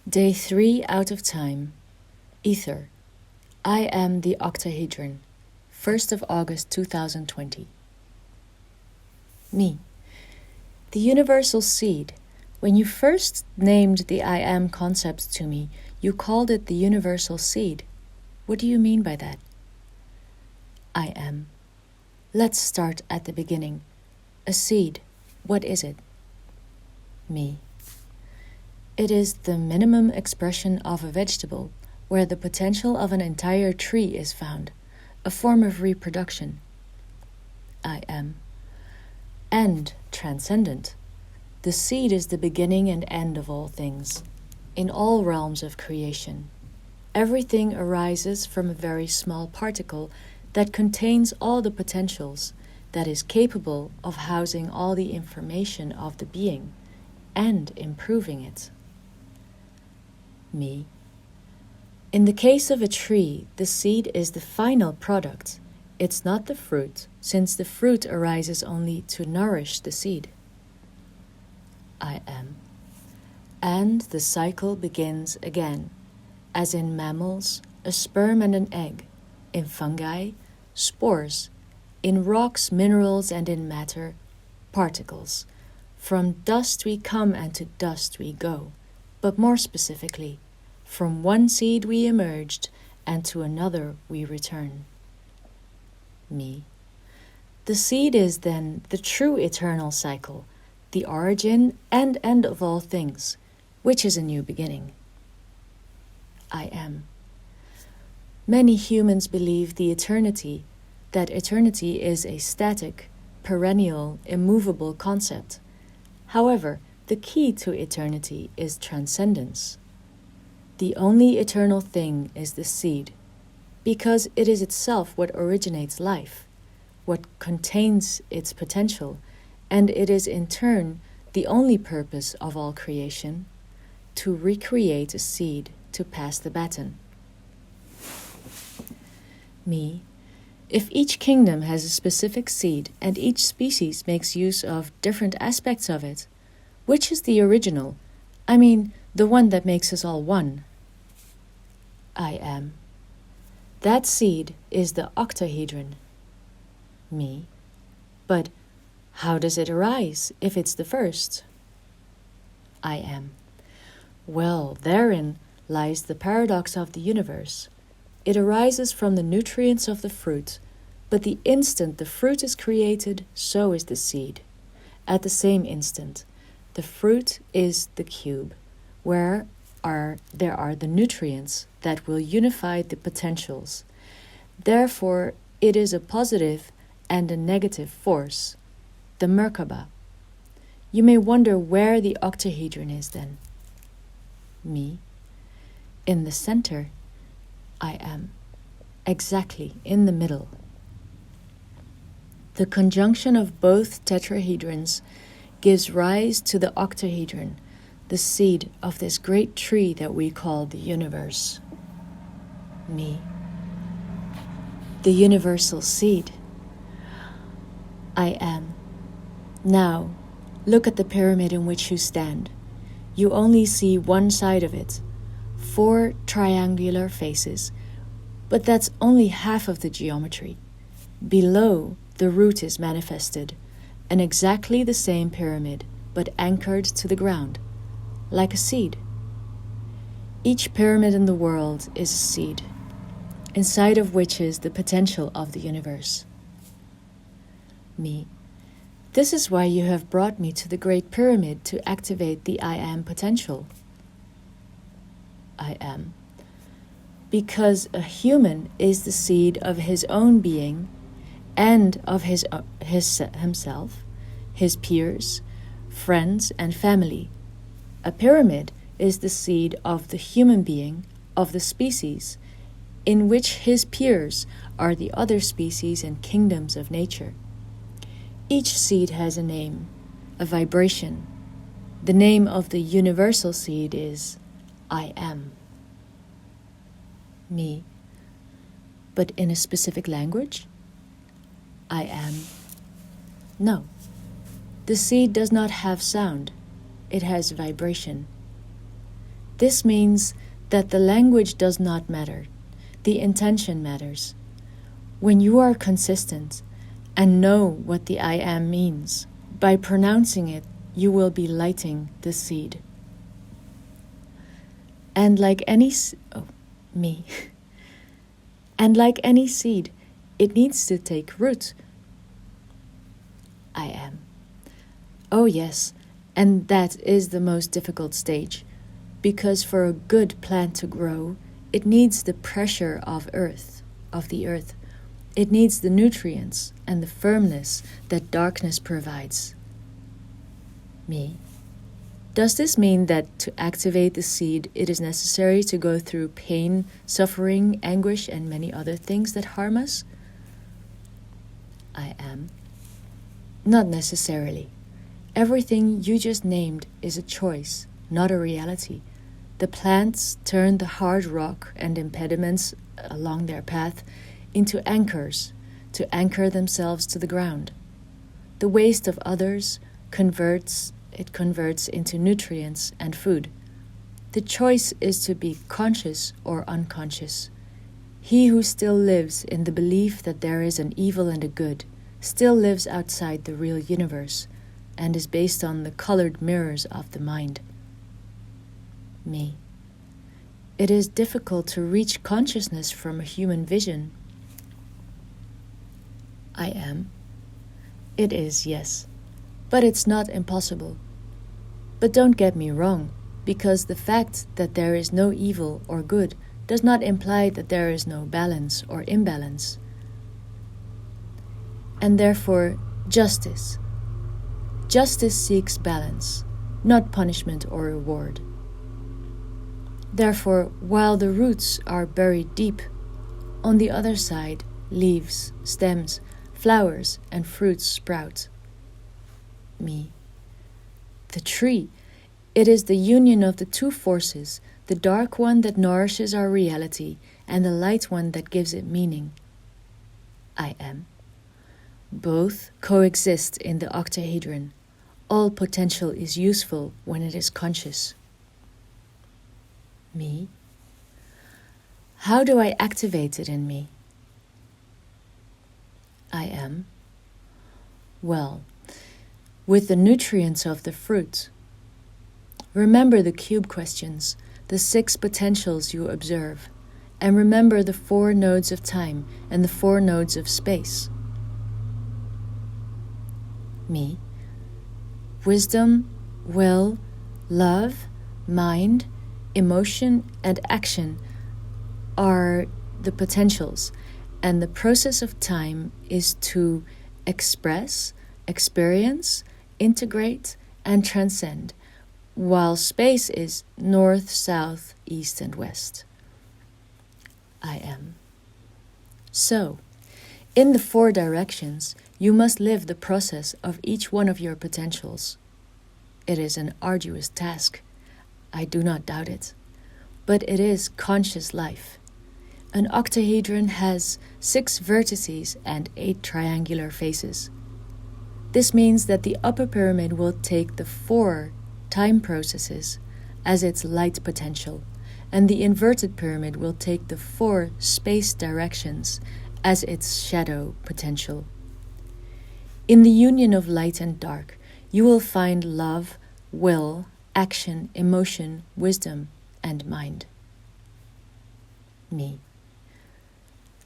Day 3 out of time. Ether. I am the OCTAHEDRON. 1st of August 2020. Me. The universal seed. When you first named the I am concept to me, you called it the universal seed. What do you mean by that? I am. Let's start at the beginning. A seed. What is it? Me. It is the minimum expression of a vegetable, where the potential of an entire tree is found, a form of reproduction. I am. And transcendent. The seed is the beginning and end of all things, in all realms of creation. Everything arises from a very small particle that contains all the potentials, that is capable of housing all the information of the being and improving it. Me. In the case of a tree, the seed is the final product. It's not the fruit, since the fruit arises only to nourish the seed. I am. And the cycle begins again, as in mammals, a sperm and an egg, in fungi, spores, in rocks, minerals, and in matter, particles. From dust we come and to dust we go, but more specifically, from one seed we emerged and to another we return. Me. The seed is then the true eternal cycle, the origin and end of all things, which is a new beginning. I am. Many humans believe that eternity is a static, perennial, immovable concept. However, the key to eternity is transcendence. The only eternal thing is the seed, because it is itself what originates life, what contains its potential, and it is in turn the only purpose of all creation, to recreate a seed to pass the baton. Me. If each kingdom has a specific seed and each species makes use of different aspects of it, which is the original? I mean, the one that makes us all one. I am. That seed is the octahedron. Me. But how does it arise if it's the first? I am. Well, therein lies the paradox of the universe. It arises from the nutrients of the fruit, but the instant the fruit is created, so is the seed. At the same instant, the fruit is the cube, where there are the nutrients that will unify the potentials. Therefore, it is a positive and a negative force, the Merkaba. You may wonder where the octahedron is then. Me. In the center. I am. Exactly in the middle. The conjunction of both tetrahedrons gives rise to the octahedron, the seed of this great tree that we call the universe. Me. The universal seed. I am. Now, look at the pyramid in which you stand. You only see one side of it, 4 triangular faces, but that's only half of the geometry. Below, the root is manifested, an exactly the same pyramid, but anchored to the ground, like a seed. Each pyramid in the world is a seed, inside of which is the potential of the universe. Me. This is why you have brought me to the Great Pyramid to activate the I am potential. I am. Because a human is the seed of his own being and of himself, his peers, friends, and family. A pyramid is the seed of the human being, of the species, in which his peers are the other species and kingdoms of nature. Each seed has a name, a vibration. The name of the universal seed is I am. Me. But in a specific language? I am. No. The seed does not have sound. It has vibration. This means that the language does not matter. The intention matters. When you are consistent and know what the I am means, by pronouncing it, you will be lighting the seed. And like any And like any seed, it needs to take root. I am. Oh yes, and that is the most difficult stage, because for a good plant to grow, it needs the pressure of the earth. It needs the nutrients and the firmness that darkness provides. Me. Does this mean that to activate the seed, it is necessary to go through pain, suffering, anguish, and many other things that harm us? I am. Not necessarily. Everything you just named is a choice, not a reality. The plants turn the hard rock and impediments along their path into anchors to anchor themselves to the ground. The waste of others converts into nutrients and food. The choice is to be conscious or unconscious. He who still lives in the belief that there is an evil and a good still lives outside the real universe and is based on the colored mirrors of the mind. Me. It is difficult to reach consciousness from a human vision. I am. It is, yes. But it's not impossible. But don't get me wrong, because the fact that there is no evil or good does not imply that there is no balance or imbalance. And therefore, justice. Justice seeks balance, not punishment or reward. Therefore, while the roots are buried deep, on the other side, leaves, stems, flowers, and fruits sprout. Me. The tree. It is the union of the two forces, the dark one that nourishes our reality and the light one that gives it meaning. I am. Both coexist in the octahedron. All potential is useful when it is conscious. Me. How do I activate it in me? I am. Well, with the nutrients of the fruit. Remember the cube questions, the 6 potentials you observe, and remember the 4 nodes of time and the 4 nodes of space. Me. Wisdom, will, love, mind, emotion, and action are the potentials, and the process of time is to express, experience, integrate, and transcend, while space is north, south, east, and west. I am. So, in the 4 directions, you must live the process of each one of your potentials. It is an arduous task. I do not doubt it. But it is conscious life. An octahedron has 6 vertices and 8 triangular faces. This means that the upper pyramid will take the 4 time processes as its light potential, and the inverted pyramid will take the 4 space directions as its shadow potential. In the union of light and dark, you will find love, will, action, emotion, wisdom, and mind. Me.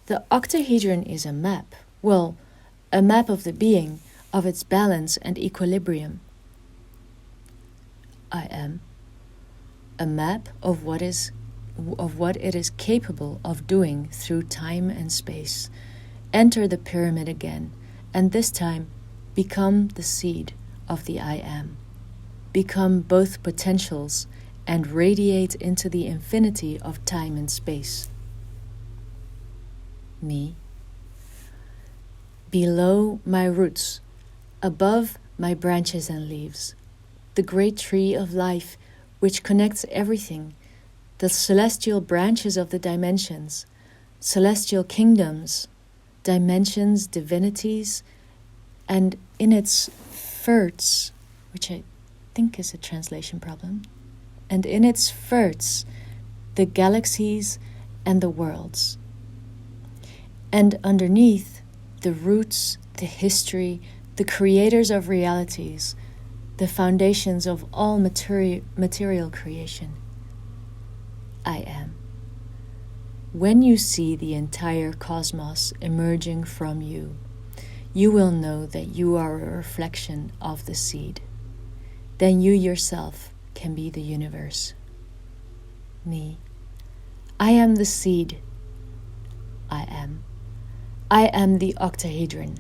The octahedron is a map, a map of the being, of its balance and equilibrium. I am. A map of what it is capable of doing through time and space. Enter the pyramid again, and this time become the seed of the I am. Become both potentials and radiate into the infinity of time and space. Me. Below my roots, above my branches and leaves, the great tree of life which connects everything, the celestial branches of the dimensions, celestial kingdoms, dimensions, divinities, and in its fruits, which I think is a translation problem, and in its verts, the galaxies and the worlds. And underneath, the roots, the history, the creators of realities, the foundations of all material creation. I am. When you see the entire cosmos emerging from you, you will know that you are a reflection of the seed. Then you yourself can be the universe. Me. I am the seed. I am. I am the octahedron.